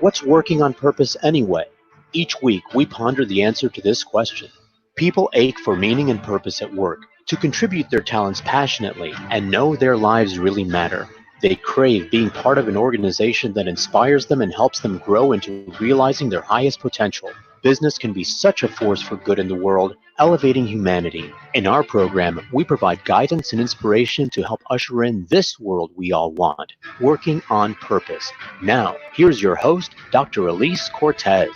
What's working on purpose anyway? Each week, we ponder the answer to this question. People ache for meaning and purpose at work, to contribute their talents passionately and know their lives really matter. They crave being part of an organization that inspires them and helps them grow into realizing their highest potential. Business can be such a force for good in the world, elevating humanity. In our program, we provide guidance and inspiration to help usher in this world we all want, working on purpose. Now, here's your host, Dr. Alise Cortez.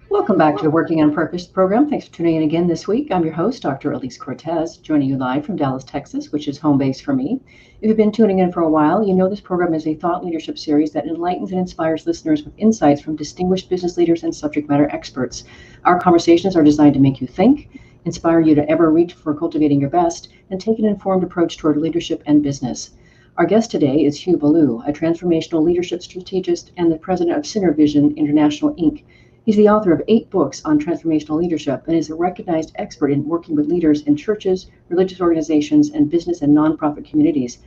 Welcome back to the Working on Purpose program. Thanks for tuning in again this week. I'm your host, Dr. Alise Cortez, joining you live from Dallas, Texas, which is home base for me. If you've been tuning in for a while, you know this program is a thought leadership series that enlightens and inspires listeners with insights from distinguished business leaders and subject matter experts. Our conversations are designed to make you think, inspire you to ever reach for cultivating your best, and take an informed approach toward leadership and business. Our guest today is Hugh Ballou, a transformational leadership strategist and the president of Vision International, Inc. He's the author of 8 books on transformational leadership and is a recognized expert in working with leaders in churches, religious organizations, and business and nonprofit communities.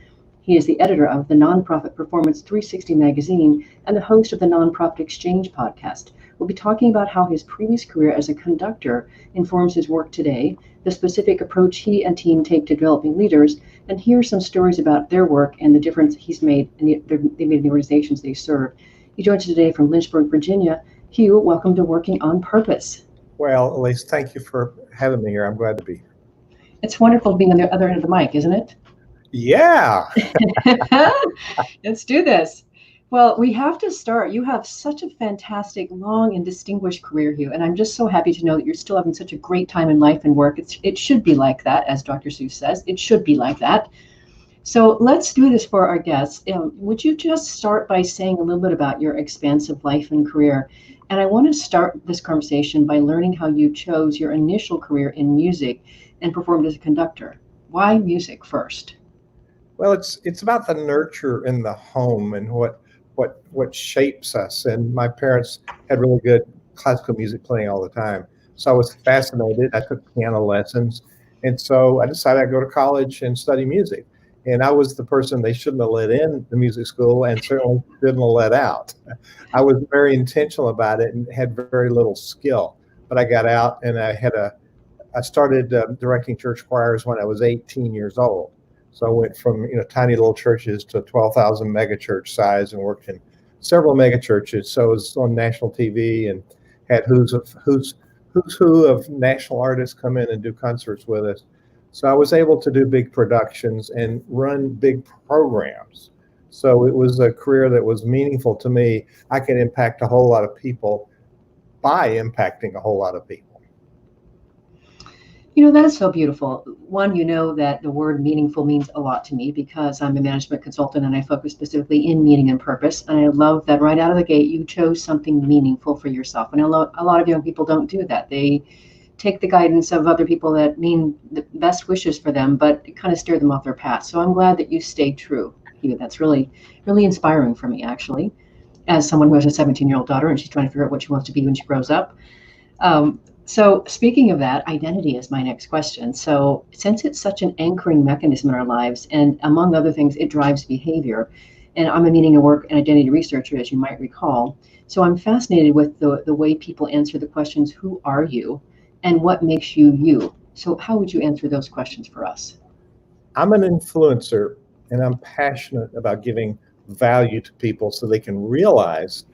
He is the editor of the Nonprofit Performance 360 magazine and the host of the Nonprofit Exchange podcast. We'll be talking about how his previous career as a conductor informs his work today, the specific approach he and team take to developing leaders, and hear some stories about their work and the difference he's made in the organizations they serve. He joins us today from Lynchburg, Virginia. Hugh, welcome to Working on Purpose. Well, Alise, thank you for having me here. I'm glad to be here. It's wonderful being on the other end of the mic, isn't it? Yeah. Let's do this. Well, we have to start. You have such a fantastic, long, and distinguished career, Hugh, and I'm just so happy to know that you're still having such a great time in life and work. It should be like that, as Dr. Seuss says. It should be like that. So let's do this for our guests. Would you just start by saying a little bit about your expansive life and career? And I want to start this conversation by learning how you chose your initial career in music and performed as a conductor. Why music first? Well, it's about the nurture in the home and what shapes us. And my parents had really good classical music playing all the time. So I was fascinated. I took piano lessons. And so I decided I'd go to college and study music. And I was the person they shouldn't have let in the music school and certainly didn't let out. I was very intentional about it and had very little skill. But I got out and I started directing church choirs when I was 18 years old. So I went from tiny little churches to 12,000 mega church size and worked in several mega churches. So I was on national TV and had who's who of national artists come in and do concerts with us. So I was able to do big productions and run big programs. So it was a career that was meaningful to me. I could impact a whole lot of people by impacting a whole lot of people. That is so beautiful. One, that the word meaningful means a lot to me because I'm a management consultant and I focus specifically in meaning and purpose. And I love that right out of the gate, you chose something meaningful for yourself. And a lot of young people don't do that. They take the guidance of other people that mean the best wishes for them, but it kind of steer them off their path. So I'm glad that you stayed true. That's really, really inspiring for me, actually, as someone who has a 17-year-old daughter and she's trying to figure out what she wants to be when she grows up. So speaking of that, identity is my next question. So since it's such an anchoring mechanism in our lives, and among other things, it drives behavior, and I'm a meaning and work and identity researcher, as you might recall. So I'm fascinated with the way people answer the questions, who are you? And what makes you you? So how would you answer those questions for us? I'm an influencer, and I'm passionate about giving value to people so they can realize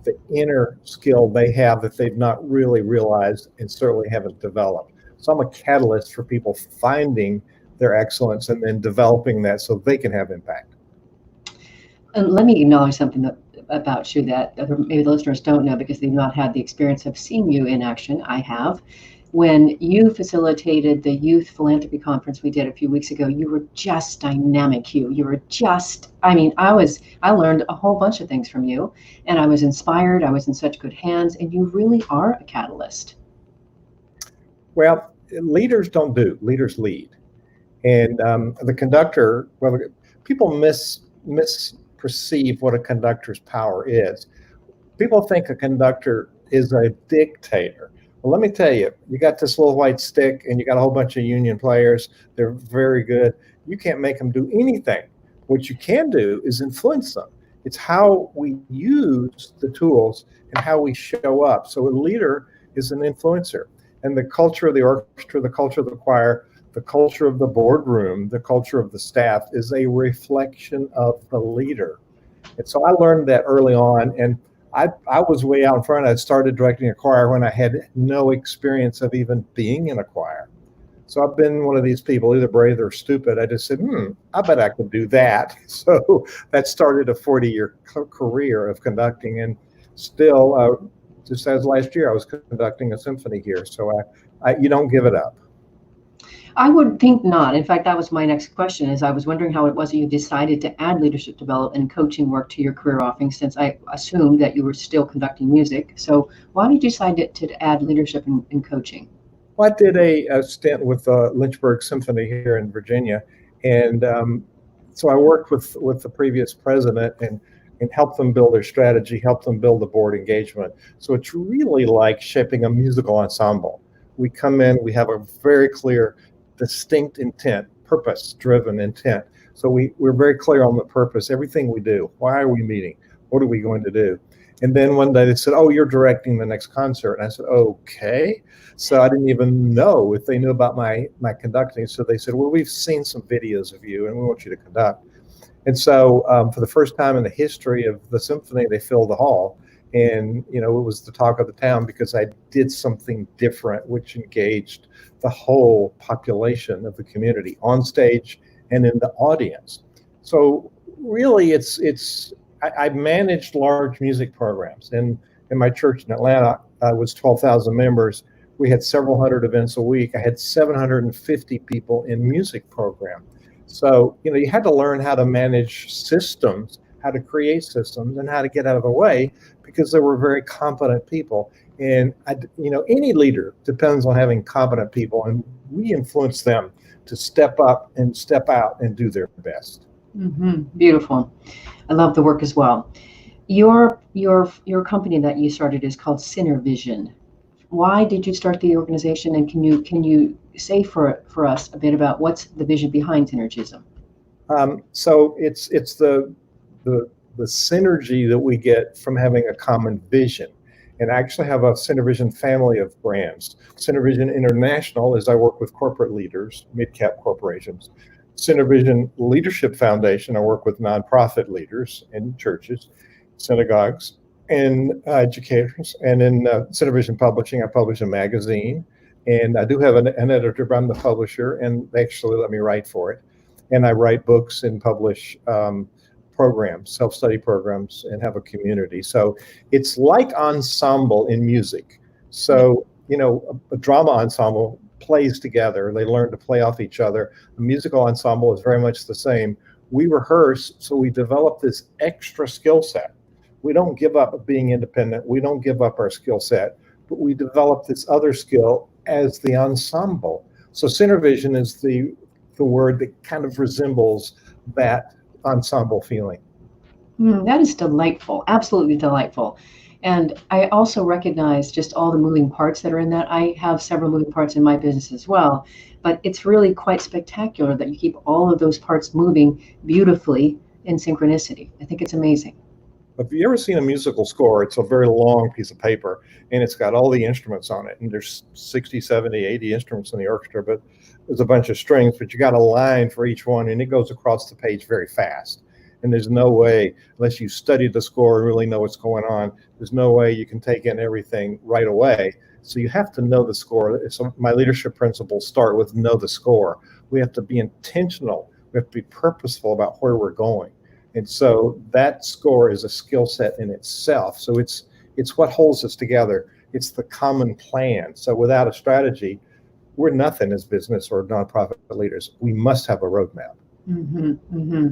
the inner skill they have that they've not really realized and certainly haven't developed. So I'm a catalyst for people finding their excellence and then developing that so they can have impact. And let me acknowledge something about you that maybe the listeners don't know because they've not had the experience of seeing you in action. I have. When you facilitated the youth philanthropy conference we did a few weeks ago, you were just dynamic, Hugh. You were just, I learned a whole bunch of things from you, and I was inspired. I was in such good hands, and you really are a catalyst. Well, leaders don't do, leaders lead. And the conductor, people misperceive what a conductor's power is. People think a conductor is a dictator. Well, let me tell you, you got this little white stick and you got a whole bunch of union players. They're very good. You can't make them do anything. What you can do is influence them. It's how we use the tools and how we show up. So a leader is an influencer. And the culture of the orchestra, the culture of the choir, the culture of the boardroom, the culture of the staff is a reflection of the leader. And so I learned that early on. And I was way out in front. I started directing a choir when I had no experience of even being in a choir. So I've been one of these people, either brave or stupid. I just said, I bet I could do that. So that started a 40-year career of conducting. And still, just as last year, I was conducting a symphony here. So you don't give it up. I would think not. In fact, that was my next question, is I was wondering how it was that you decided to add leadership development and coaching work to your career offering, since I assumed that you were still conducting music. So why did you decide to add leadership and coaching? Well, I did a stint with Lynchburg Symphony here in Virginia. And so I worked with the previous president and helped them build their strategy, helped them build the board engagement. So it's really like shaping a musical ensemble. We come in, we have a very clear, distinct intent, purpose-driven intent. So we're very clear on the purpose, everything we do. Why are we meeting? What are we going to do? And then one day they said, oh, you're directing the next concert. And I said, okay. So I didn't even know if they knew about my conducting. So they said, well, we've seen some videos of you and we want you to conduct. And so for the first time in the history of the symphony, they filled the hall. And, it was the talk of the town because I did something different, which engaged the whole population of the community on stage and in the audience. So really, I managed large music programs. And in my church in Atlanta, I was 12,000 members. We had several hundred events a week. I had 750 people in music program. So, you had to learn how to manage systems, how to create systems, and how to get out of the way, because there were very competent people. And, any leader depends on having competent people, and we influence them to step up and step out and do their best. Mm-hmm. Beautiful. I love the work as well. Your company that you started is called Synervision. Why did you start the organization, and can you say for us a bit about what's the vision behind Synergism? So it's the synergy that we get from having a common vision. And I actually have a Synervision family of brands. Synervision International is I work with corporate leaders, mid-cap corporations. Synervision Leadership Foundation, I work with nonprofit leaders in churches, synagogues, and educators. And in Synervision Publishing, I publish a magazine. And I do have an editor, but I'm the publisher, and they actually let me write for it. And I write books and publish programs, self-study programs, and have a community. So it's like ensemble in music. So, a drama ensemble plays together. They learn to play off each other. A musical ensemble is very much the same. We rehearse, so we develop this extra skill set. We don't give up being independent. We don't give up our skill set, but we develop this other skill as the ensemble. So Synervision is the word that kind of resembles that ensemble feeling. That is delightful, absolutely delightful. And I also recognize just all the moving parts that are in that. I have several moving parts in my business as well, but it's really quite spectacular that you keep all of those parts moving beautifully in synchronicity. I think it's amazing. Have you ever seen a musical score? It's a very long piece of paper, and it's got all the instruments on it. And there's 60, 70, 80 instruments in the orchestra, but there's a bunch of strings, but you got a line for each one, and it goes across the page very fast. And there's no way, unless you study the score and really know what's going on, there's no way you can take in everything right away. So you have to know the score. So my leadership principles start with know the score. We have to be intentional. We have to be purposeful about where we're going. And so that score is a skill set in itself. So it's what holds us together. It's the common plan. So without a strategy, we're nothing as business or nonprofit leaders. We must have a roadmap. Mm-hmm, mm-hmm.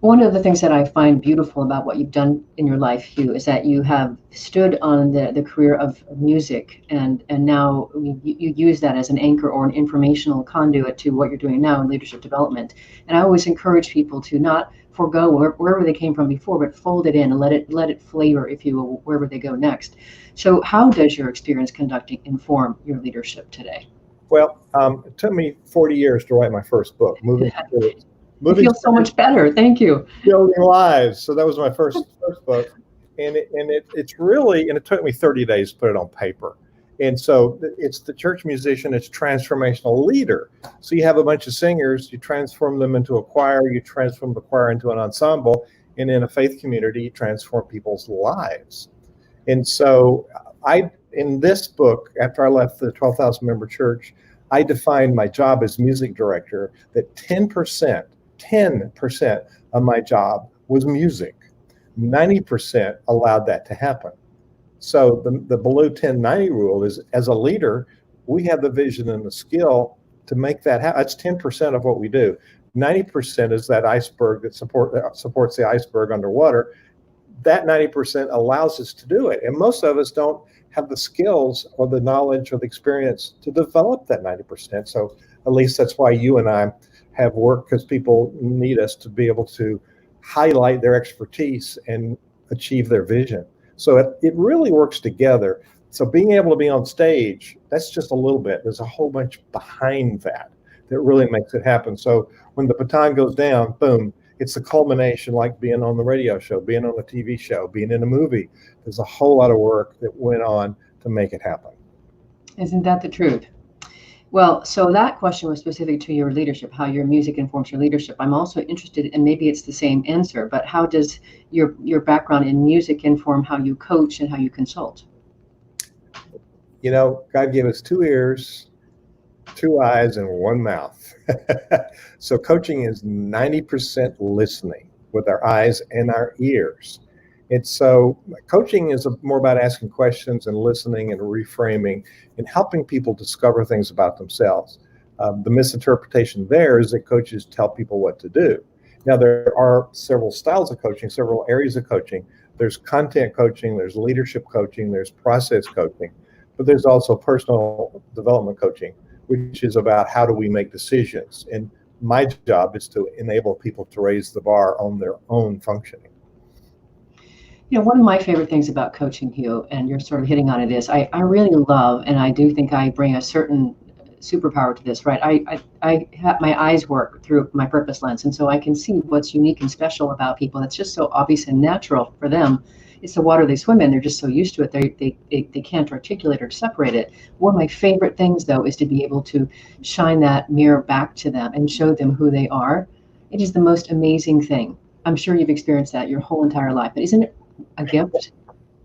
One of the things that I find beautiful about what you've done in your life, Hugh, is that you have stood on the career of music, and now you use that as an anchor or an informational conduit to what you're doing now in leadership development. And I always encourage people to not forego wherever they came from before, but fold it in and let it flavor, if you will, wherever they go next. So how does your experience conducting inform your leadership today? Well, it took me 40 years to write my first book, Moving Spirit It feels so much better. Thank you. Building Lives. So that was my first book, and it's really, and it took me 30 days to put it on paper. And so it's the church musician, it's transformational leader. So you have a bunch of singers, you transform them into a choir, you transform the choir into an ensemble, and in a faith community, you transform people's lives. And so in this book, after I left the 12,000 member church, I defined my job as music director that 10% of my job was music. 90% allowed that to happen. So the below 10/90 rule is, as a leader, we have the vision and the skill to make that happen. That's 10% of what we do. 90% is that iceberg that supports the iceberg underwater. That 90% allows us to do it. And most of us don't have the skills or the knowledge or the experience to develop that 90%. So at least that's why you and I have worked, because people need us to be able to highlight their expertise and achieve their vision. So it really works together. So being able to be on stage, that's just a little bit. There's a whole bunch behind that really makes it happen. So when the baton goes down, boom, it's the culmination, like being on the radio show, being on a TV show, being in a movie. There's a whole lot of work that went on to make it happen. Isn't that the truth? Well, so that question was specific to your leadership, how your music informs your leadership. I'm also interested, and maybe it's the same answer, but how does your background in music inform how you coach and how you consult? You know, God gave us 2 ears, 2 eyes, and 1 mouth. So coaching is 90% listening with our eyes and our ears. And so coaching is more about asking questions and listening and reframing and helping people discover things about themselves. The misinterpretation there is that coaches tell people what to do. Now, there are several styles of coaching, several areas of coaching. There's content coaching, there's leadership coaching, there's process coaching, but there's also personal development coaching, which is about how do we make decisions. And my job is to enable people to raise the bar on their own functioning. You know, one of my favorite things about coaching, Hugh, and you're sort of hitting on it, is I really love, and I do think I bring a certain superpower to this, right? I have my eyes work through my purpose lens, and so I can see what's unique and special about people. It's just so obvious and natural for them. It's the water they swim in. They're just so used to it. They can't articulate or separate it. One of my favorite things, though, is to be able to shine that mirror back to them and show them who they are. It is the most amazing thing. I'm sure you've experienced that your whole entire life, but isn't it a gift?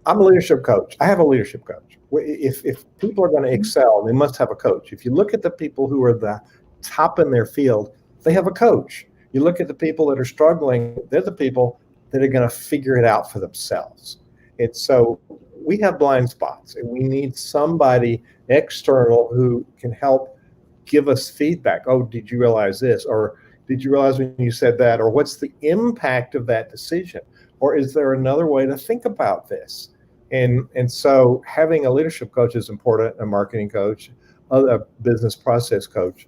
I'm a leadership coach. I have a leadership coach. If people are going to excel, they must have a coach. If you look at the people who are the top in their field, they have a coach. You look at the people that are struggling, they're the people that are going to figure it out for themselves. And so we have blind spots, and we need somebody external who can help give us feedback. Oh, did you realize this? Or did you realize when you said that? Or what's the impact of that decision? Or is there another way to think about this? And so having a leadership coach is important, a marketing coach, a business process coach.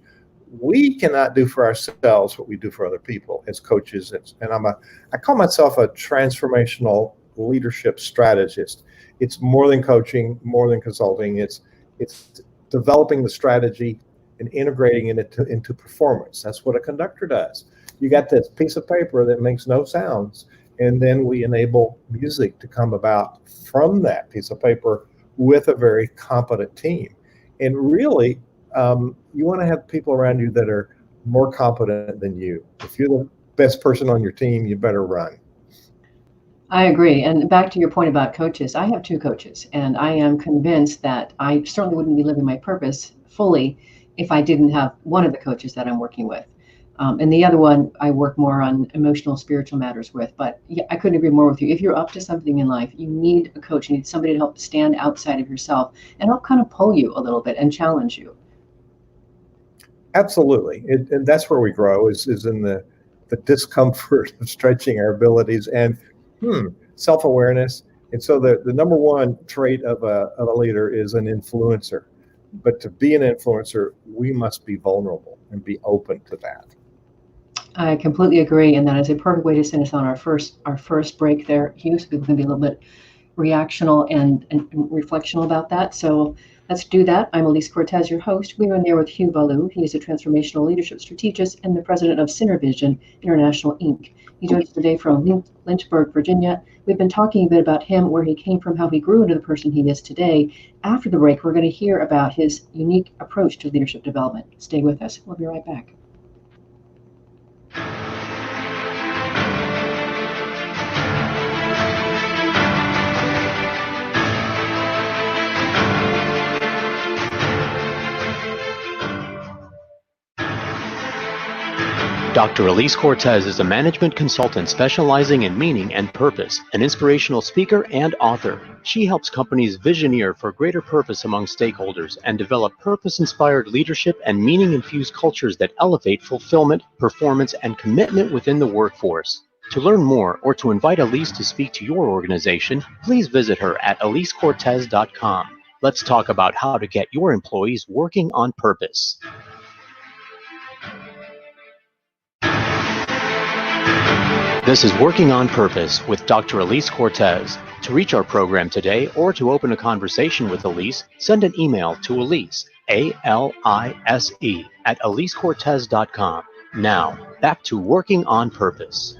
We cannot do for ourselves what we do for other people as coaches. And I call myself a transformational leadership strategist. It's more than coaching, more than consulting. It's developing the strategy and integrating it into performance. That's what a conductor does. You got this piece of paper that makes no sounds, and then we enable music to come about from that piece of paper with a very competent team. And really, you want to have people around you that are more competent than you. If you're the best person on your team, you better run. I agree. And back to your point about coaches, I have 2 coaches, and I am convinced that I certainly wouldn't be living my purpose fully if I didn't have one of the coaches that I'm working with. And the other one I work more on emotional, spiritual matters with. But yeah, I couldn't agree more with you. If you're up to something in life, you need a coach. You need somebody to help stand outside of yourself and help kind of pull you a little bit and challenge you. Absolutely. And that's where we grow is in the discomfort of stretching our abilities and self-awareness. And so the number one trait of a leader is an influencer. But to be an influencer, we must be vulnerable and be open to that. I completely agree, and that is a perfect way to send us on our first break there, Hugh. So people can be a little bit reactional and reflectional about that. So Let's do that. I'm Alise Cortez, your host. We are on there with Hugh Ballou. He is a transformational leadership strategist and the president of Synervision International, Inc. He joins us today from Lynchburg, Virginia. We've been talking a bit about him, where he came from, how he grew into the person he is today. After the break, we're going to hear about his unique approach to leadership development. Stay with us. We'll be right back. Dr. Alise Cortez is a management consultant specializing in meaning and purpose, an inspirational speaker and author. She helps companies visioneer for greater purpose among stakeholders and develop purpose-inspired leadership and meaning-infused cultures that elevate fulfillment, performance, and commitment within the workforce. To learn more or to invite Alise to speak to your organization, please visit her at alisecortez.com. Let's talk about how to get your employees working on purpose. This is Working on Purpose with Dr. Alise Cortez. To reach our program today or to open a conversation with Alise, send an email to Alise, A-L-I-S-E, at alisecortez.com. Now, back to Working on Purpose.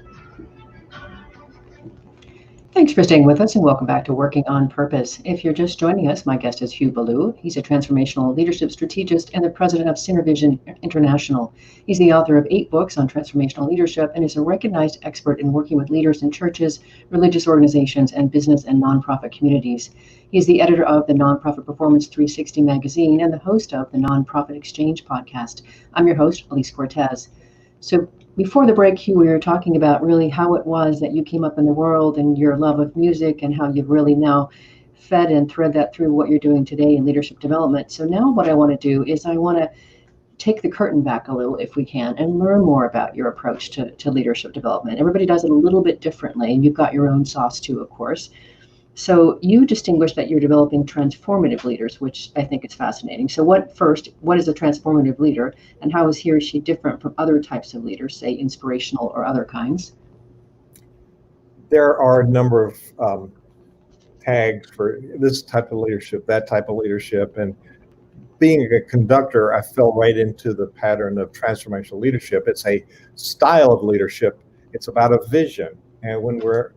Thanks for staying with us and welcome back to Working on Purpose. If you're just joining us, my guest is Hugh Ballou. He's a transformational leadership strategist and the president of Synervision International. He's the author of 8 books on transformational leadership and is a recognized expert in working with leaders in churches, religious organizations, and business and nonprofit communities. He's the editor of the Nonprofit Performance 360 magazine and the host of the Nonprofit Exchange podcast. I'm your host, Alise Cortez. So before the break, Hugh, we were talking about really how it was that you came up in the world and your love of music and how you've really now fed and thread that through what you're doing today in leadership development. So now what I want to do is I want to take the curtain back a little, if we can, and learn more about your approach to leadership development. Everybody does it a little bit differently, and you've got your own sauce too, of course. So you distinguish that you're developing transformative leaders, which I think is fascinating. So what is a transformative leader, and how is he or she different from other types of leaders, say inspirational or other kinds? There are a number of tags for this type of leadership, that type of leadership. And being a conductor, I fell right into the pattern of transformational leadership. It's a style of leadership. It's about a vision. And when we're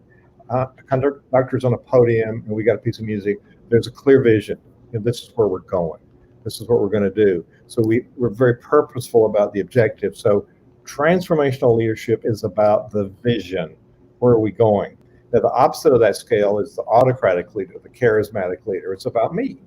conductors on a podium and we got a piece of music, there's a clear vision, and this is where we're going. This is what we're going to do. So we're very purposeful about the objective. So transformational leadership is about the vision. Where are we going? Now, the opposite of that scale is the autocratic leader, the charismatic leader. It's about me.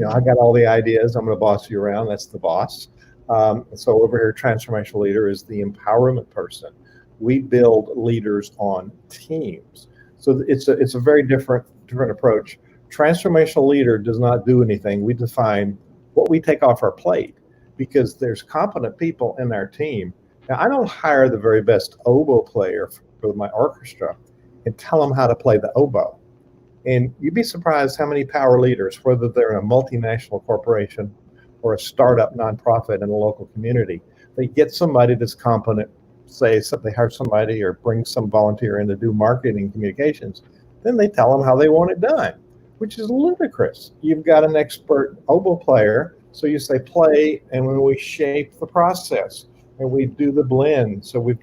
I got all the ideas. I'm going to boss you around. That's the boss. So over here, transformational leader is the empowerment person. We build leaders on teams. So it's a very different approach. Transformational leader does not do anything. We define what we take off our plate because there's competent people in our team. Now, I don't hire the very best oboe player for my orchestra and tell them how to play the oboe. And you'd be surprised how many power leaders, whether they're in a multinational corporation or a startup nonprofit in a local community, they get somebody that's competent. Say they hire somebody or bring some volunteer in to do marketing communications, then they tell them how they want it done, which is ludicrous. You've got an expert oboe player, so you say play, and when we shape the process and we do the blend, so when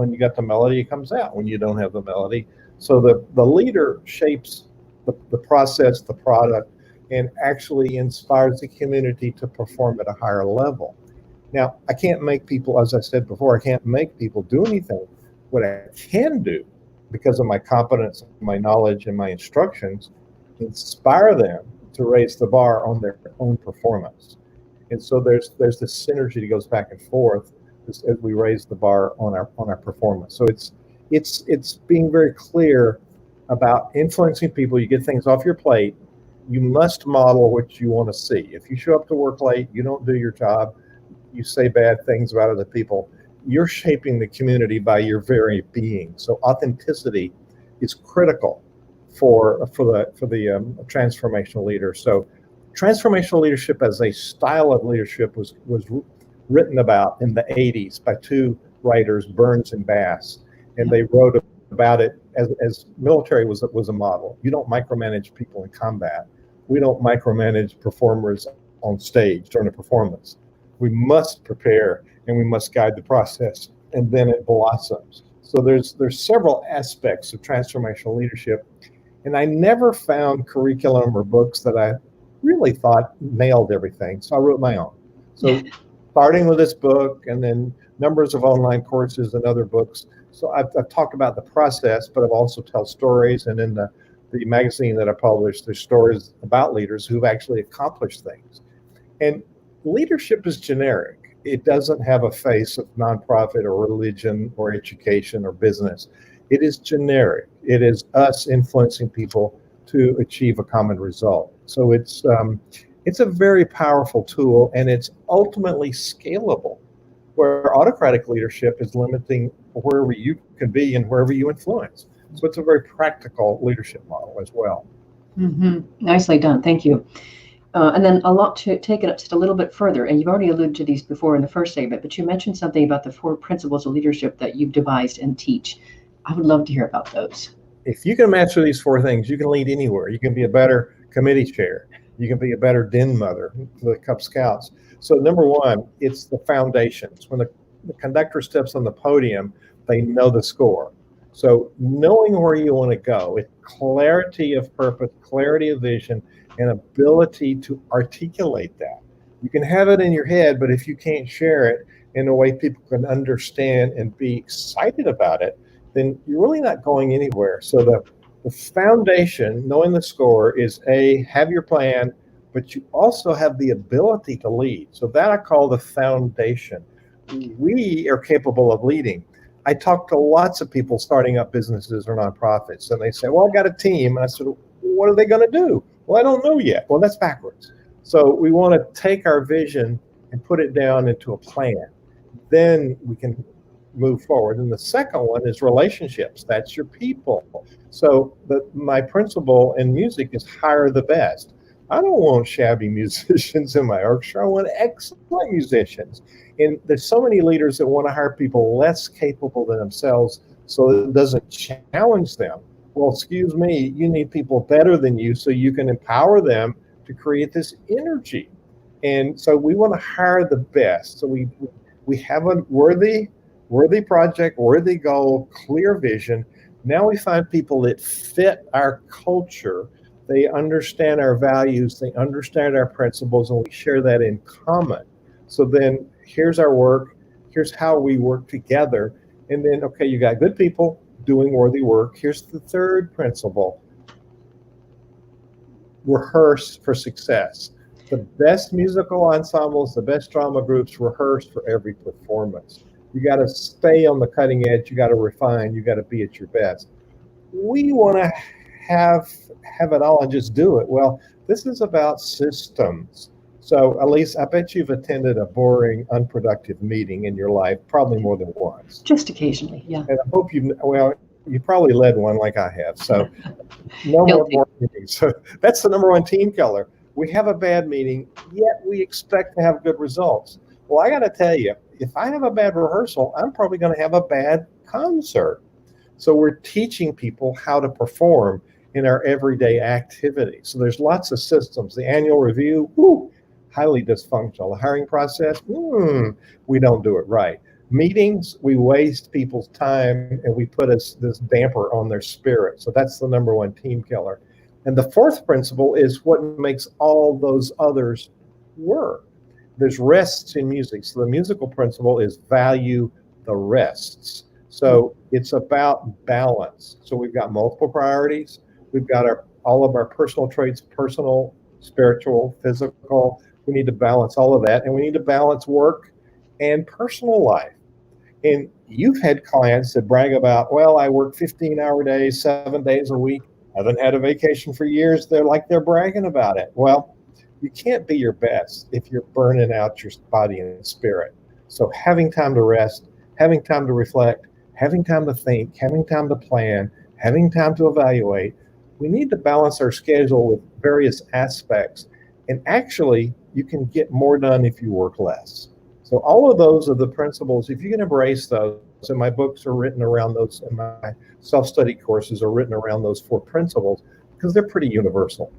you got the melody, it comes out. When you don't have the melody, so the leader shapes the process, the product, and actually inspires the community to perform at a higher level. Now, I can't make people, as I said before, I can't make people do anything. What I can do, because of my competence, my knowledge, and my instructions, inspire them to raise the bar on their own performance. And so there's this synergy that goes back and forth as we raise the bar on our performance. So it's being very clear about influencing people. You get things off your plate. You must model what you want to see. If you show up to work late, you don't do your job, you say bad things about other people, you're shaping the community by your very being. So authenticity is critical for the transformational leader. So transformational leadership as a style of leadership was written about in the 80s by 2 writers, Burns and Bass, and they wrote about it as military was a model. You don't micromanage people in combat. we don't micromanage performers on stage during a performance. We must prepare and we must guide the process, and then it blossoms. So there's several aspects of transformational leadership, and I never found curriculum or books that I really thought nailed everything. So I wrote my own. So starting with this book and then numbers of online courses and other books. So I've talked about the process, but I've also told stories, and in the magazine that I published, there's stories about leaders who've actually accomplished things. And leadership is generic. It doesn't have a face of nonprofit or religion or education or business. It is generic. It is us influencing people to achieve a common result. So it's a very powerful tool, and it's ultimately scalable, where autocratic leadership is limiting wherever you can be and wherever you influence. So it's a very practical leadership model as well. Mm-hmm. Nicely done. Thank you. And then a lot to take it up just a little bit further, and you've already alluded to these before in the first segment, but you mentioned something about the 4 principles of leadership that you've devised and teach. I would love to hear about those. If you can master these 4 things, you can lead anywhere. You can be a better committee chair. You can be a better den mother for the Cub Scouts. So number 1, it's the foundations. When the conductor steps on the podium, they know the score. So knowing where you want to go, with clarity of purpose, clarity of vision, and ability to articulate that. You can have it in your head, but if you can't share it in a way people can understand and be excited about it, then you're really not going anywhere. So the foundation, knowing the score, is have your plan, but you also have the ability to lead. So that I call the foundation. We are capable of leading. I talk to lots of people starting up businesses or nonprofits, and they say, well, I've got a team. And I said, what are they going to do? Well, I don't know yet. Well, that's backwards. So we want to take our vision and put it down into a plan. Then we can move forward. And the second one is relationships. That's your people. So my principle in music is hire the best. I don't want shabby musicians in my orchestra. I want excellent musicians. And there's so many leaders that want to hire people less capable than themselves so it doesn't challenge them. Well, excuse me, you need people better than you so you can empower them to create this energy. And so we want to hire the best. So we have a worthy project, worthy goal, clear vision. Now we find people that fit our culture. They understand our values, they understand our principles, and we share that in common. So then here's our work, here's how we work together. And then, okay, you got good people doing worthy work. Here's the third principle. Rehearse for success. The best musical ensembles, the best drama groups rehearse for every performance. You got to stay on the cutting edge. You got to refine. You got to be at your best. We want to have it all and just do it. Well, this is about systems. So, Alise, I bet you've attended a boring, unproductive meeting in your life, probably more than once. Just occasionally, yeah. And I hope you probably led one like I have. So, no more boring meetings. So that's the number 1 team killer. We have a bad meeting, yet we expect to have good results. Well, I got to tell you, if I have a bad rehearsal, I'm probably going to have a bad concert. So we're teaching people how to perform in our everyday activity. So there's lots of systems. The annual review, highly dysfunctional. The hiring process, we don't do it right. Meetings, we waste people's time and we put this damper on their spirit. So that's the number 1 team killer. And the 4th principle is what makes all those others work. There's rests in music. So the musical principle is value the rests. So it's about balance. So we've got multiple priorities. We've got all of our personal traits, personal, spiritual, physical. We need to balance all of that. And we need to balance work and personal life. And you've had clients that brag about, well, I work 15-hour days, 7 days a week. I haven't had a vacation for years. They're bragging about it. Well, you can't be your best if you're burning out your body and spirit. So having time to rest, having time to reflect, having time to think, having time to plan, having time to evaluate. We need to balance our schedule with various aspects. And actually, you can get more done if you work less. So all of those are the principles. If you can embrace those, and my books are written around those, and my self-study courses are written around those 4 principles, because they're pretty universal.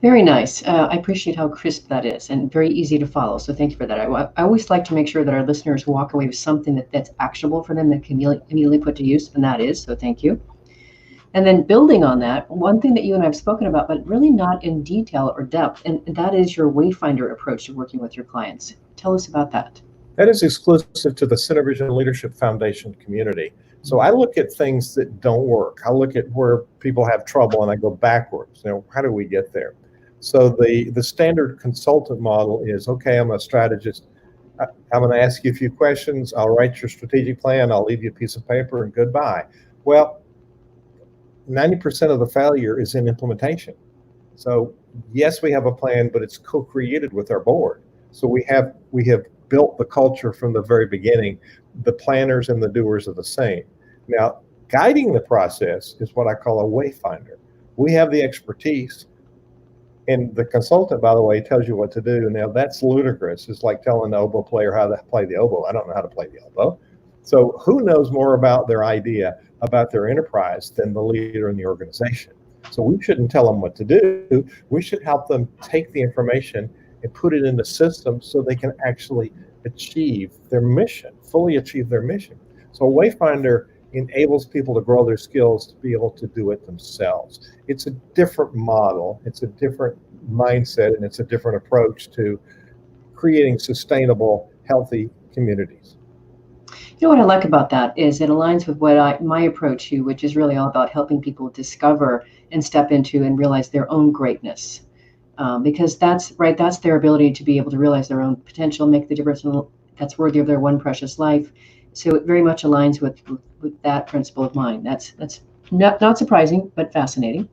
Very nice. I appreciate how crisp that is and very easy to follow. So thank you for that. I always like to make sure that our listeners walk away with something that's actionable for them that can immediately put to use, and that is. So thank you. And then building on that, one thing that you and I have spoken about, but really not in detail or depth, and that is your Wayfinder approach to working with your clients. Tell us about that. That is exclusive to the Center Vision Leadership Foundation community. So I look at things that don't work. I look at where people have trouble and I go backwards. How do we get there? So the standard consultant model is, okay, I'm a strategist. I'm going to ask you a few questions. I'll write your strategic plan. I'll leave you a piece of paper and goodbye. Well, 90% of the failure is in implementation. So yes, we have a plan, but it's co-created with our board. So we have built the culture from the very beginning. The planners and the doers are the same. Now, guiding the process is what I call a wayfinder. We have the expertise, and the consultant, by the way, tells you what to do. Now, that's ludicrous. It's like telling the oboe player how to play the oboe. I don't know how to play the oboe. So who knows more about their idea, about their enterprise, than the leader in the organization? So we shouldn't tell them what to do. We should help them take the information and put it in the system so they can actually achieve their mission, fully achieve their mission. So a Wayfinder enables people to grow their skills to be able to do it themselves. It's a different model, it's a different mindset, and it's a different approach to creating sustainable, healthy communities. You know what I like about that is it aligns with what my approach to, which is really all about helping people discover and step into and realize their own greatness. Because that's their ability to be able to realize their own potential, make the difference that's worthy of their one precious life. So it very much aligns with that principle of mine. That's not surprising, but fascinating.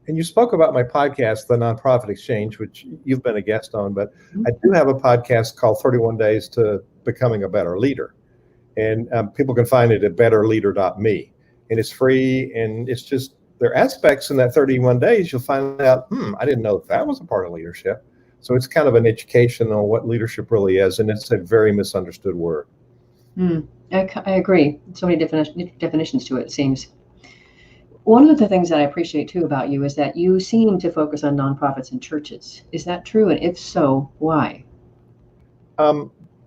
And you spoke about my podcast, The Nonprofit Exchange, which you've been a guest on, but I do have a podcast called 31 Days to Becoming a Better Leader. And people can find it at betterleader.me. And it's free, and it's just, there are aspects in that 31 days you'll find out, I didn't know that was a part of leadership. So it's kind of an education on what leadership really is, and it's a very misunderstood word. I agree. So many definitions to it, it seems. One of the things that I appreciate too about you is that you seem to focus on nonprofits and churches. Is that true? And if so, why?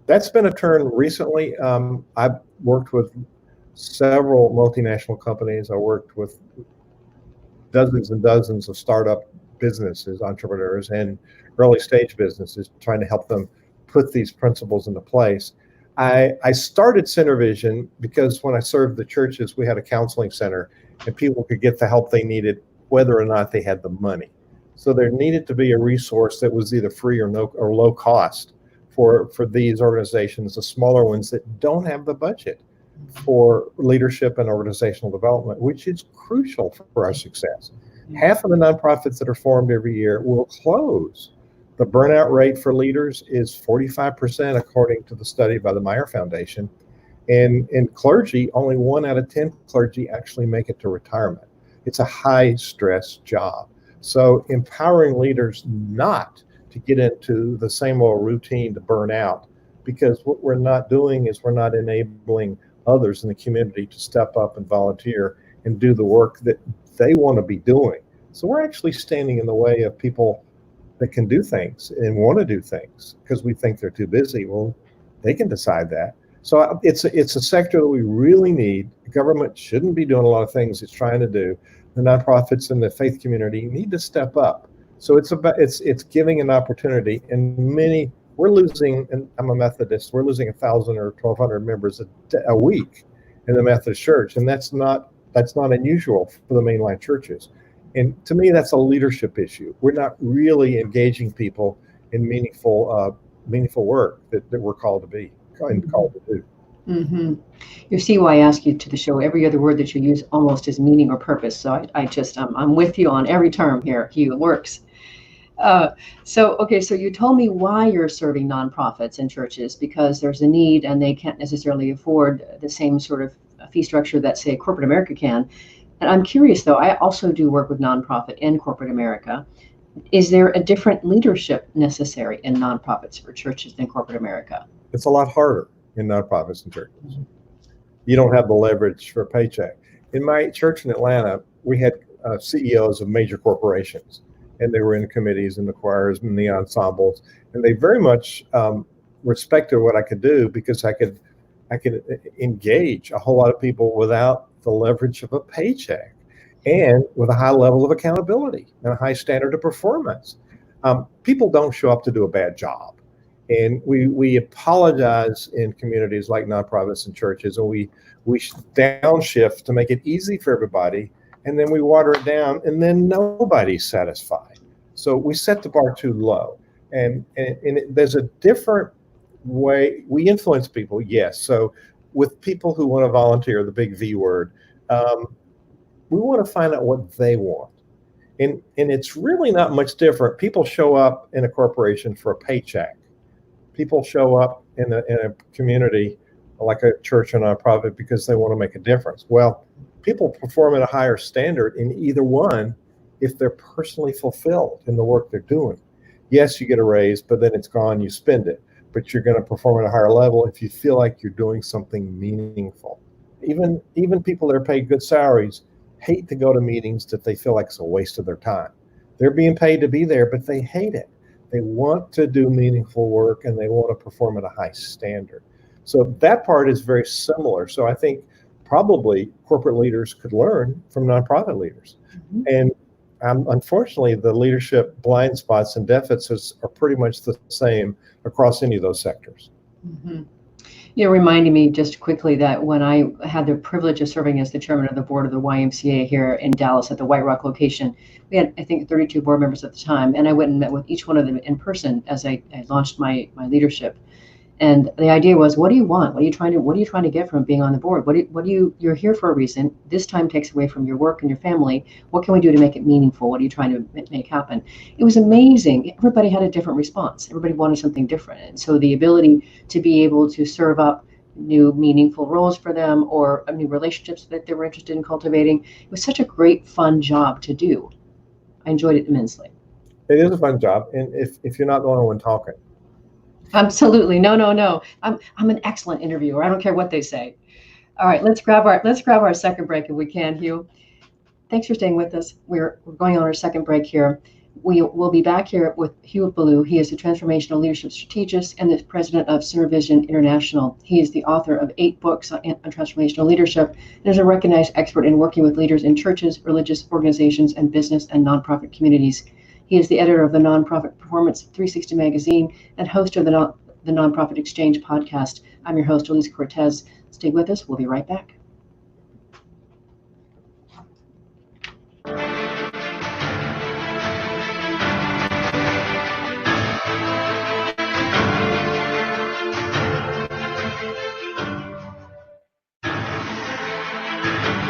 That's been a turn recently. I've worked with several multinational companies. I worked with dozens and dozens of startup businesses, entrepreneurs, and early stage businesses, trying to help them put these principles into place. I started Center Vision because when I served the churches, we had a counseling center and people could get the help they needed, whether or not they had the money. So there needed to be a resource that was either free or low cost for these organizations, the smaller ones that don't have the budget for leadership and organizational development, which is crucial for our success. Half of the nonprofits that are formed every year will close. The burnout rate for leaders is 45%, according to the study by the Meyer Foundation. And in clergy, only 1 out of 10 clergy actually make it to retirement. It's a high stress job. So empowering leaders not to get into the same old routine to burn out, because what we're not doing is we're not enabling others in the community to step up and volunteer and do the work that they want to be doing. So we're actually standing in the way of people that can do things and want to do things because we think they're too busy. Well, they can decide that. So it's a sector that we really need. The government shouldn't be doing a lot of things it's trying to do. The nonprofits and the faith community need to step up. So it's giving an opportunity, and we're losing, and I'm a Methodist, we're losing 1,000 or 1,200 members a week in the Methodist Church, and that's not unusual for the mainline churches. And to me, that's a leadership issue. We're not really engaging people in meaningful work that we're called to be and called to do. Mm-hmm. You see why I ask you to the show. Every other word that you use almost is meaning or purpose. So I'm with you on every term here, Hugh. It works. So you told me why you're serving nonprofits and churches, because there's a need and they can't necessarily afford the same sort of fee structure that, say, corporate America can. And I'm curious, though, I also do work with nonprofit and corporate America. Is there a different leadership necessary in nonprofits or churches than corporate America? It's a lot harder in nonprofits and churches. You don't have the leverage for a paycheck. In my church in Atlanta, we had CEOs of major corporations, and they were in committees and the choirs and the ensembles, and they very much respected what I could do because I could engage a whole lot of people without the leverage of a paycheck, and with a high level of accountability and a high standard of performance. People don't show up to do a bad job. And we apologize in communities like nonprofits and churches, and we downshift to make it easy for everybody, and then we water it down, and then nobody's satisfied. So we set the bar too low. And there's a different way we influence people, yes. So with people who want to volunteer, the big V word, we want to find out what they want. And it's really not much different. People show up in a corporation for a paycheck. People show up in a community like a church or nonprofit because they want to make a difference. Well, people perform at a higher standard in either one if they're personally fulfilled in the work they're doing. Yes, you get a raise, but then it's gone, you spend it. But you're going to perform at a higher level if you feel like you're doing something meaningful. Even people that are paid good salaries hate to go to meetings that they feel like it's a waste of their time. They're being paid to be there, but they hate it. They want to do meaningful work, and they want to perform at a high standard. So that part is very similar. So I think probably corporate leaders could learn from nonprofit leaders. Mm-hmm. And unfortunately, the leadership blind spots and deficits are pretty much the same across any of those sectors. Mm-hmm. You know, reminding me just quickly that when I had the privilege of serving as the chairman of the board of the YMCA here in Dallas at the White Rock location, we had, I think, 32 board members at the time, and I went and met with each one of them in person as I launched my leadership. And the idea was, what do you want? What are you trying to get from being on the board? You're here for a reason. This time takes away from your work and your family. What can we do to make it meaningful? What are you trying to make happen? It was amazing. Everybody had a different response. Everybody wanted something different. And so the ability to be able to serve up new meaningful roles for them or new relationships that they were interested in cultivating, it was such a great, fun job to do. I enjoyed it immensely. It is a fun job. And if you're not the only one talking. Absolutely. No. I'm an excellent interviewer. I don't care what they say. All right, let's grab our second break if we can, Hugh. Thanks for staying with us. We're going on our second break here. We will be back here with Hugh Ballou. He is a transformational leadership strategist and the president of Vision International. He is the author of 8 books on transformational leadership and is a recognized expert in working with leaders in churches, religious organizations, and business and nonprofit communities. He is the editor of the Nonprofit Performance 360 magazine and host of the Nonprofit Exchange podcast. I'm your host, Alise Cortez. Stay with us. We'll be right back.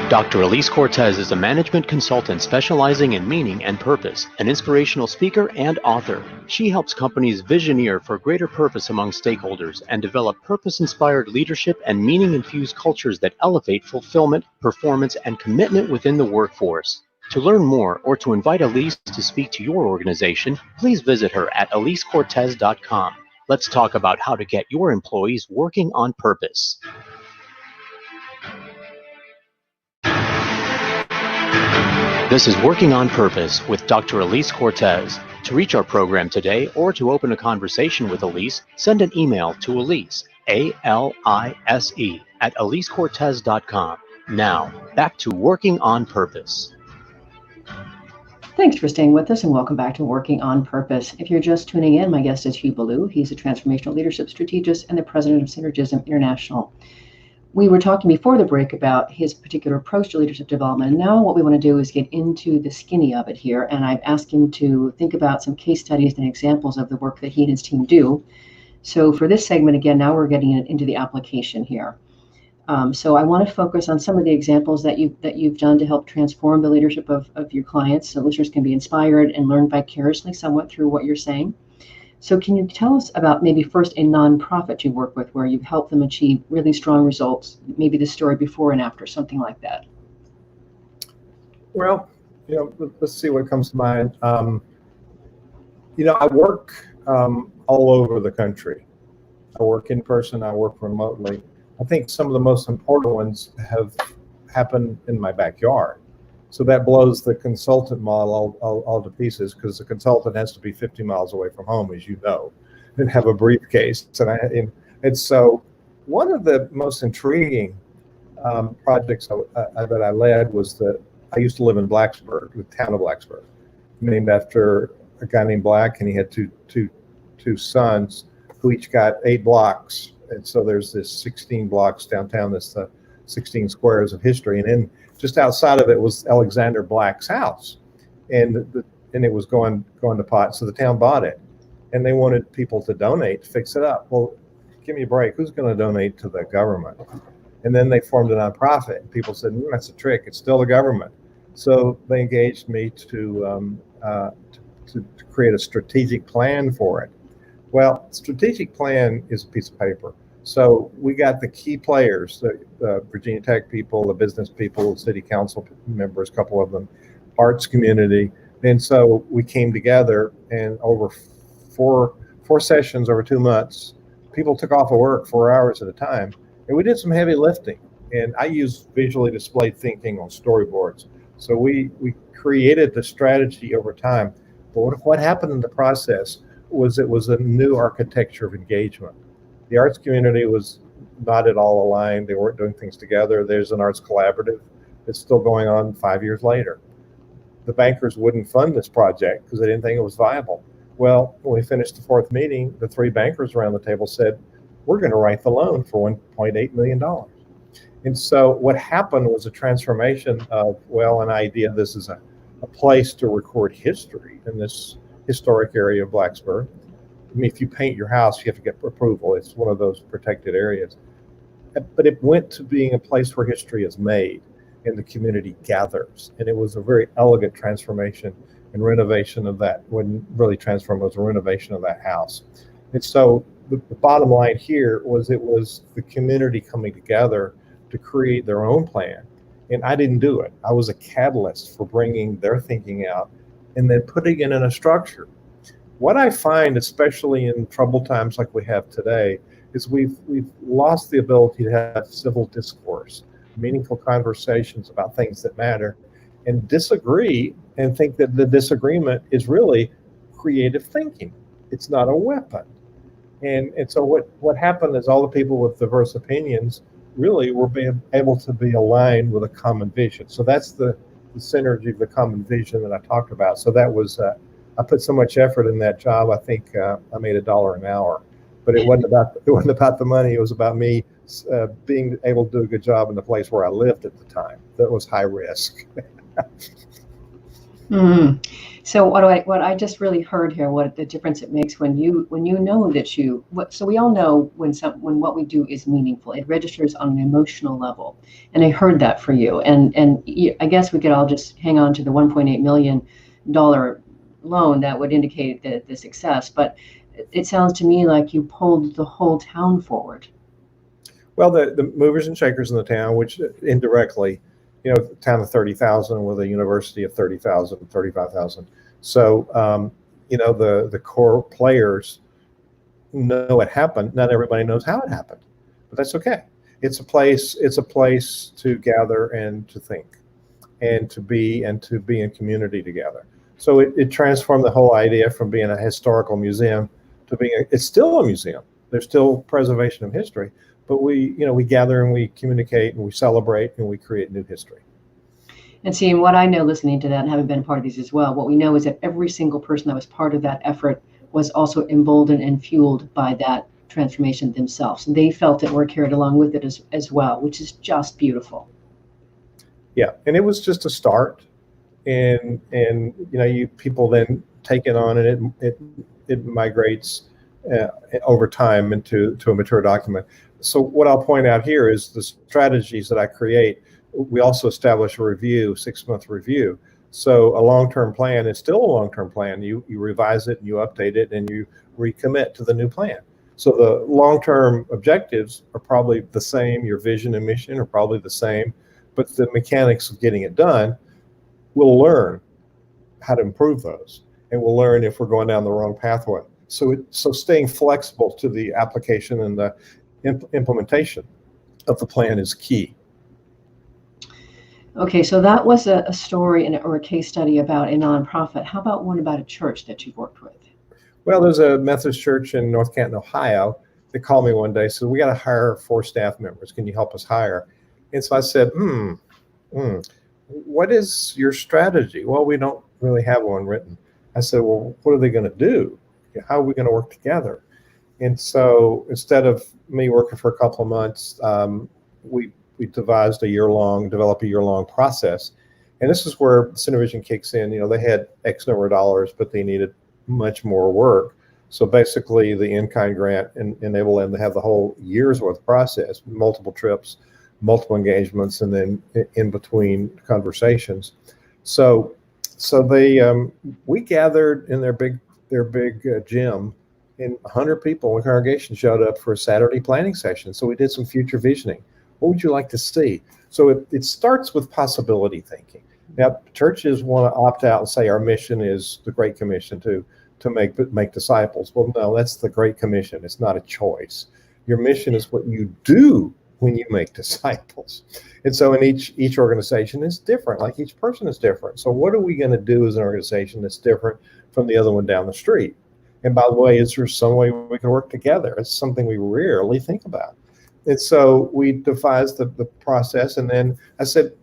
Dr. Alise Cortez is a management consultant specializing in meaning and purpose, an inspirational speaker and author. She helps companies visioneer for greater purpose among stakeholders and develop purpose-inspired leadership and meaning-infused cultures that elevate fulfillment, performance, and commitment within the workforce. To learn more or to invite Alise to speak to your organization, please visit her at alisecortez.com. Let's talk about how to get your employees working on purpose. This is Working on Purpose with Dr. Alise Cortez. To reach our program today or to open a conversation with Alise, send an email to Alise, A-L-I-S-E, at alisecortez.com. Now, back to Working on Purpose. Thanks for staying with us and welcome back to Working on Purpose. If you're just tuning in, my guest is Hugh Ballou. He's a transformational leadership strategist and the president of Synergism International. We were talking before the break about his particular approach to leadership development. And now what we want to do is get into the skinny of it here. And I've asked him to think about some case studies and examples of the work that he and his team do. So for this segment, again, now we're getting into the application here. So I want to focus on some of the examples that you've done to help transform the leadership of your clients so listeners can be inspired and learn vicariously somewhat through what you're saying. So can you tell us about maybe first a nonprofit you work with where you've helped them achieve really strong results, maybe the story before and after, something like that? Well, let's see what comes to mind. I work all over the country. I work in person, I work remotely. I think some of the most important ones have happened in my backyard. So that blows the consultant model all to pieces, because the consultant has to be 50 miles away from home, as you know, and have a briefcase. And so one of the most intriguing projects that I led was I used to live in Blacksburg, the town of Blacksburg, named after a guy named Black, and he had two sons who each got 8 blocks. And so there's this 16 blocks downtown, this 16 squares of history. And then just outside of it was Alexander Black's house. And it was going to pot. So the town bought it, and they wanted people to donate to fix it up. Well, give me a break. Who's going to donate to the government? And then they formed a nonprofit. And people said, that's a trick. It's still the government. So they engaged me to create a strategic plan for it. Well, strategic plan is a piece of paper. So we got the key players, the Virginia Tech people, the business people, the city council members, a couple of them, arts community. And so we came together, and over four sessions over 2 months, people took off of work 4 hours at a time. And we did some heavy lifting. And I use visually displayed thinking on storyboards. So we created the strategy over time. But what happened in the process was it was a new architecture of engagement. The arts community was not at all aligned. They weren't doing things together. There's an arts collaborative that's still going on 5 years later. The bankers wouldn't fund this project because they didn't think it was viable. Well, when we finished the 4th meeting, the 3 bankers around the table said, we're going to write the loan for $1.8 million. And so what happened was a transformation of, an idea. This is a place to record history in this historic area of Blacksburg. I mean, if you paint your house, you have to get approval. It's one of those protected areas. But it went to being a place where history is made and the community gathers. And it was a very elegant transformation and renovation of that. Wouldn't really transform, it was a renovation of that house. And so the bottom line here was it was the community coming together to create their own plan. And I didn't do it. I was a catalyst for bringing their thinking out and then putting it in a structure. What I find, especially in troubled times like we have today, is we've lost the ability to have civil discourse, meaningful conversations about things that matter, and disagree and think that the disagreement is really creative thinking. It's not a weapon. And so what happened is all the people with diverse opinions really were being able to be aligned with a common vision. So that's the synergy of the common vision that I talked about. So that was, I put so much effort in that job. I think I made $1 an hour, but it wasn't about the money. It was about me being able to do a good job in the place where I lived at the time. That was high risk. So what I just really heard here, what the difference it makes when you know that so we all know when what we do is meaningful, it registers on an emotional level, and I heard that for you, and I guess we could all just hang on to the $1.8 million loan that would indicate the success, but it sounds to me like you pulled the whole town forward. Well, the movers and shakers in the town, which indirectly, a town of 30,000 with a university of 30,000, 35,000. So, the core players know it happened. Not everybody knows how it happened, but that's okay. It's a place to gather and to think and to be in community together. So it transformed the whole idea from being a historical museum to it's still a museum. There's still preservation of history, but we gather and we communicate and we celebrate and we create new history. And seeing what I know, listening to that and having been a part of these as well, what we know is that every single person that was part of that effort was also emboldened and fueled by that transformation themselves. And they felt it or carried along with it as well, which is just beautiful. Yeah, and it was just a start. And you people then take it on, and it migrates over time into a mature document. So what I'll point out here is the strategies that I create. We also establish a review, 6-month review. So a long-term plan is still a long-term plan. You revise it and you update it and you recommit to the new plan. So the long-term objectives are probably the same. Your vision and mission are probably the same, but the mechanics of getting it done, we'll learn how to improve those, and we'll learn if we're going down the wrong pathway. So staying flexible to the application and the implementation of the plan is key. Okay, so that was a story or a case study about a nonprofit. How about one about a church that you've worked with? Well, there's a Methodist church in North Canton, Ohio. They called me one day, said, we got to hire 4 staff members. Can you help us hire? And so I said, what is your strategy? Well, we don't really have one written. I said, well, what are they going to do? How are we going to work together? And so instead of me working for a couple of months, we developed a year-long process. And this is where Cinevision kicks in. They had X number of dollars, but they needed much more work. So basically the in-kind grant enabled them to have the whole year's worth process, multiple trips, multiple engagements, and then in between conversations. So we gathered in their big gym, and 100 people in the congregation showed up for a Saturday planning session. So we did some future visioning. What would you like to see? So it starts with possibility thinking. Now, churches want to opt out and say our mission is the Great Commission to make disciples. Well, no, that's the Great Commission. It's not a choice. Your mission is what you do when you make disciples. And so in each organization is different, like each person is different. So what are we going to do as an organization that's different from the other one down the street? And by the way, is there some way we can work together? It's something we rarely think about. And so we devised the process. And then I said,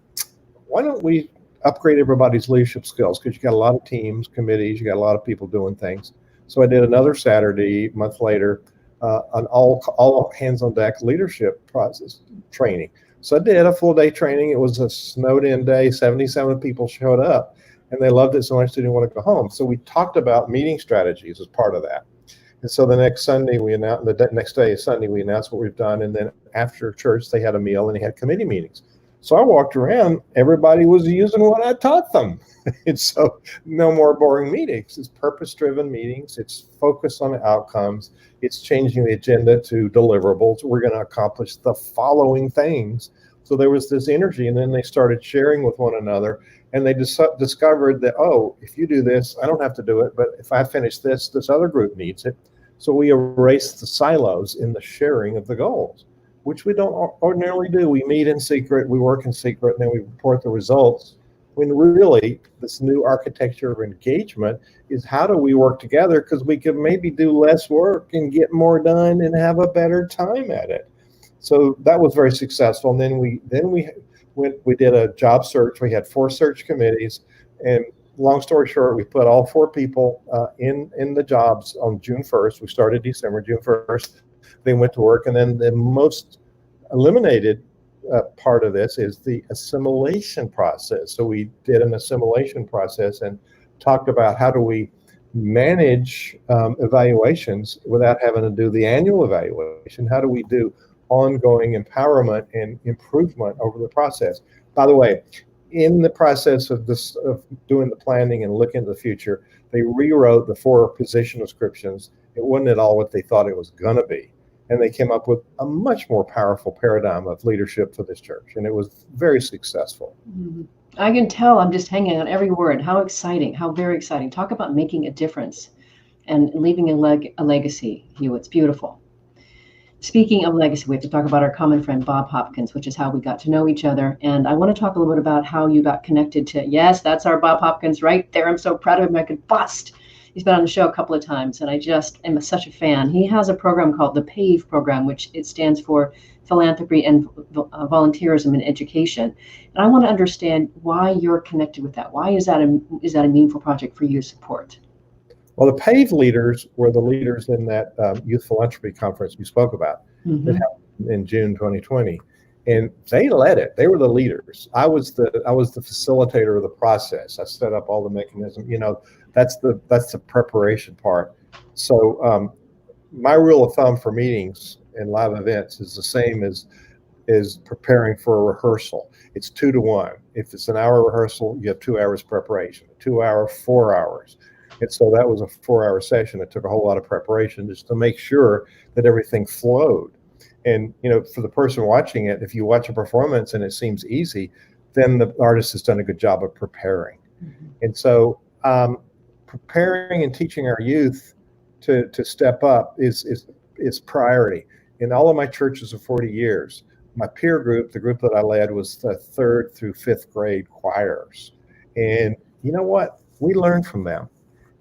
why don't we upgrade everybody's leadership skills? Because you got a lot of teams, committees, you got a lot of people doing things. So I did another Saturday, a month later, an all hands on deck leadership process training. So I did a full day training. It was a snowed in day. 77 people showed up, and they loved it so much they didn't want to go home. So we talked about meeting strategies as part of that. And so the next Sunday next day is Sunday, we announced what we've done. And then after church, they had a meal and they had committee meetings. So I walked around, everybody was using what I taught them. And so no more boring meetings. It's purpose-driven meetings. It's focused on the outcomes. It's changing the agenda to deliverables. We're going to accomplish the following things. So there was this energy, and then they started sharing with one another, and they discovered that, oh, if you do this, I don't have to do it, but if I finish this other group needs it. So we erased the silos in the sharing of the goals, which we don't ordinarily do. We meet in secret, we work in secret, and then we report the results. When really this new architecture of engagement is how do we work together, because we could maybe do less work and get more done and have a better time at it. So that was very successful. And then we did a job search. We had 4 search committees, and long story short, we put all 4 people in the jobs on June 1st. We started December, June 1st. They went to work, and then the most eliminated part of this is the assimilation process. So we did an assimilation process and talked about how do we manage evaluations without having to do the annual evaluation. How do we do ongoing empowerment and improvement over the process? By the way, in the process of doing the planning and looking at the future, they rewrote the 4 position descriptions. It wasn't at all what they thought it was going to be. And they came up with a much more powerful paradigm of leadership for this church. And it was very successful. Mm-hmm. I can tell I'm just hanging on every word. How exciting, how very exciting. Talk about making a difference and leaving a legacy, Hugh. It's beautiful. Speaking of legacy, we have to talk about our common friend, Bob Hopkins, which is how we got to know each other. And I want to talk a little bit about how you got connected to, yes, that's our Bob Hopkins right there. I'm so proud of him. I could bust. He's been on the show a couple of times, and I just am such a fan. He has a program called the PAVE program, which it stands for Philanthropy and Volunteerism in Education. And I want to understand why you're connected with that. Why is that a meaningful project for you to support? Well, the PAVE leaders were the leaders in that youth philanthropy conference you spoke about that happened in June 2020. And they led it. They were the leaders. I was the facilitator of the process. I set up all the mechanism. That's the preparation part. So my rule of thumb for meetings and live events is the same as preparing for a rehearsal. It's 2 to 1. If it's an hour rehearsal, you have 2 hours preparation. 2 hour, 4 hours. And so that was a 4-hour session. It took a whole lot of preparation just to make sure that everything flowed. And, for the person watching it, if you watch a performance and it seems easy, then the artist has done a good job of preparing. Mm-hmm. And so preparing and teaching our youth to step up is priority. In all of my churches of 40 years, my peer group, the group that I led, was the 3rd through 5th grade choirs. And you know what? We learned from them.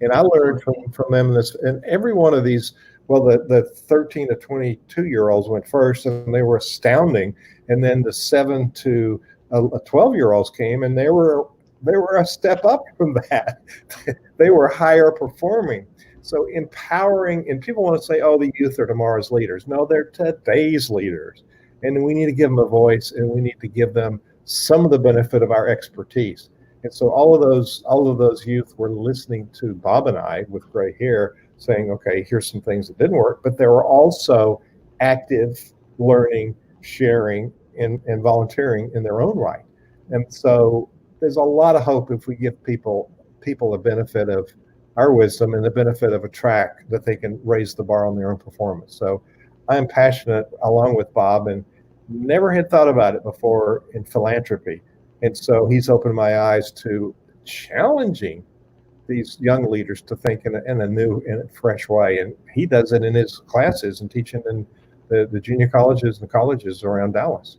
And I learned from them this, and every one of these, well, the 13 to 22-year-olds went first, and they were astounding. And then the 7 to 12-year-olds came, and they were a step up from that. They were higher performing. So empowering, and people want to say, oh, the youth are tomorrow's leaders. No, they're today's leaders. And we need to give them a voice, and we need to give them some of the benefit of our expertise. And so all of those youth were listening to Bob and I with gray hair saying, okay, here's some things that didn't work, but they were also active, learning, sharing, and volunteering in their own right. And so there's a lot of hope if we give people the benefit of our wisdom and the benefit of a track that they can raise the bar on their own performance. So I am passionate, along with Bob, and never had thought about it before in philanthropy. And so he's opened my eyes to challenging these young leaders to think in a new and fresh way. And he does it in his classes and teaching in the junior colleges and colleges around Dallas.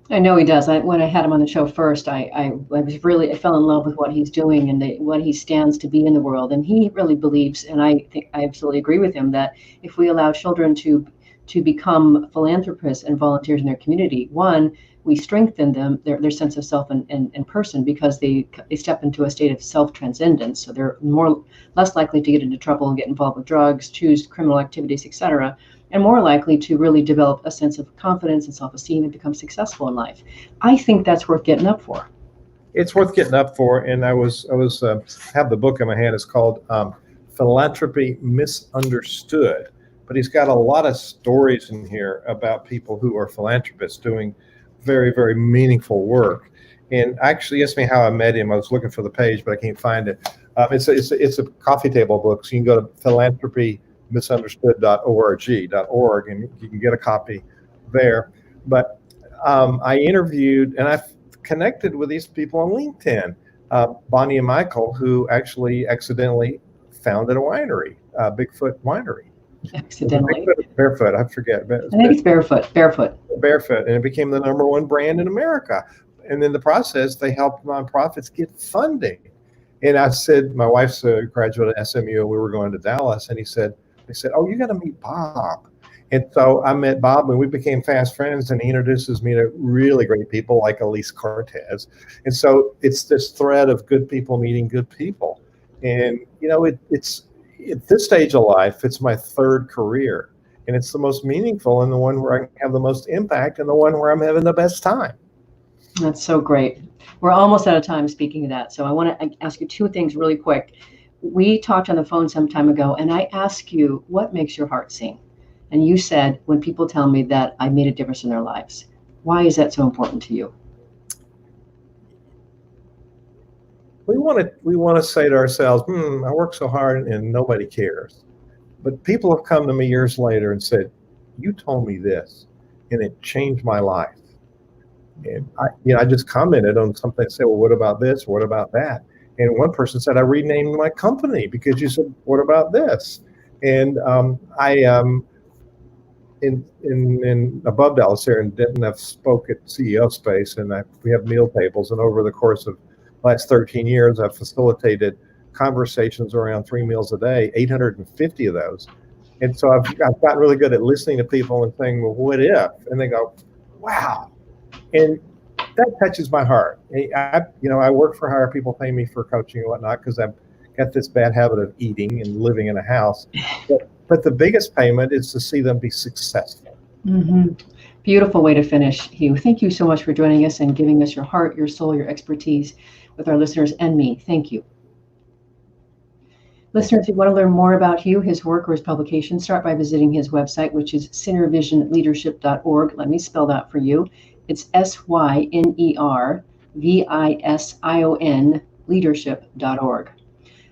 I know he does. When I had him on the show first, I fell in love with what he's doing and what he stands to be in the world. And he really believes, and I absolutely agree with him, that if we allow children to become philanthropists and volunteers in their community, one, we strengthen them, their sense of self and person, because they step into a state of self-transcendence. So they're less likely to get into trouble and get involved with drugs, choose criminal activities, etc., and more likely to really develop a sense of confidence and self-esteem and become successful in life. I think that's worth getting up for. It's worth getting up for. And I have the book in my hand. It's called Philanthropy Misunderstood. But he's got a lot of stories in here about people who are philanthropists doing very, very meaningful work. And actually asked me how I met him. I was looking for the page, but I can't find it. It's a coffee table book. So you can go to philanthropymisunderstood.org, and you can get a copy there. But I interviewed, and I've connected with these people on LinkedIn. Bonnie and Michael, who actually accidentally founded a winery, Bigfoot Winery. Accidentally. Barefoot, I forget. I think it's Barefoot. Barefoot, and it became the #1 brand in America. And in the process, they helped nonprofits get funding. And I said, my wife's a graduate at SMU, and we were going to Dallas, and they said, oh, you got to meet Bob. And so I met Bob, and we became fast friends, and he introduces me to really great people like Alise Cortez. And so it's this thread of good people meeting good people. And, it's at this stage of life, it's my 3rd career, and it's the most meaningful and the one where I can have the most impact and the one where I'm having the best time. That's so great. We're almost out of time speaking of that. So I want to ask you 2 things really quick. We talked on the phone some time ago, and I asked you, what makes your heart sing? And you said, when people tell me that I made a difference in their lives. Why is that so important to you? We want to say to ourselves, I work so hard and nobody cares. But people have come to me years later and said, you told me this, and it changed my life. And I just commented on something and said, well, what about this? What about that? And one person said, I renamed my company because you said, what about this? And in above Dallas here in Denton, I've spoke at CEO Space, and we have meal tables. And over the course of the last 13 years, I've facilitated conversations around 3 meals a day, 850 of those. And so I've gotten really good at listening to people and saying, well, what if? And they go, wow. And that touches my heart. I work for hire. People pay me for coaching and whatnot because I've got this bad habit of eating and living in a house. But the biggest payment is to see them be successful. Mm-hmm. Beautiful way to finish, Hugh. Thank you so much for joining us and giving us your heart, your soul, your expertise with our listeners and me. Thank you. Listeners, if you want to learn more about Hugh, his work, or his publication, start by visiting his website, which is synervisionleadership.org. Let me spell that for you. It's SYNERVISION leadership.org.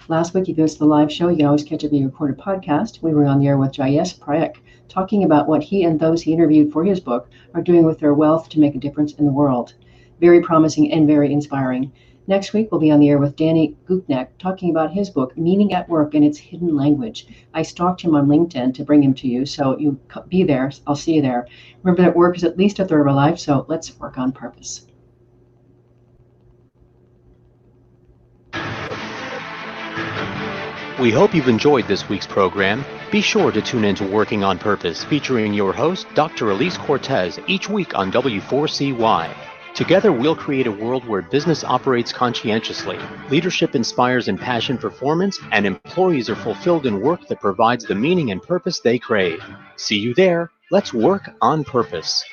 Last week, if you missed the live show, you can always catch up the recorded podcast. We were on the air with Jayesh Parekh, talking about what he and those he interviewed for his book are doing with their wealth to make a difference in the world. Very promising and very inspiring. Next week, we'll be on the air with Danny Guknek talking about his book, Meaning at Work and Its Hidden Language. I stalked him on LinkedIn to bring him to you, so you be there. I'll see you there. Remember that work is at least a third of our life, so let's work on purpose. We hope you've enjoyed this week's program. Be sure to tune in to Working on Purpose, featuring your host, Dr. Alise Cortez, each week on W4CY. Together, we'll create a world where business operates conscientiously, leadership inspires impassioned performance, and employees are fulfilled in work that provides the meaning and purpose they crave. See you there. Let's work on purpose.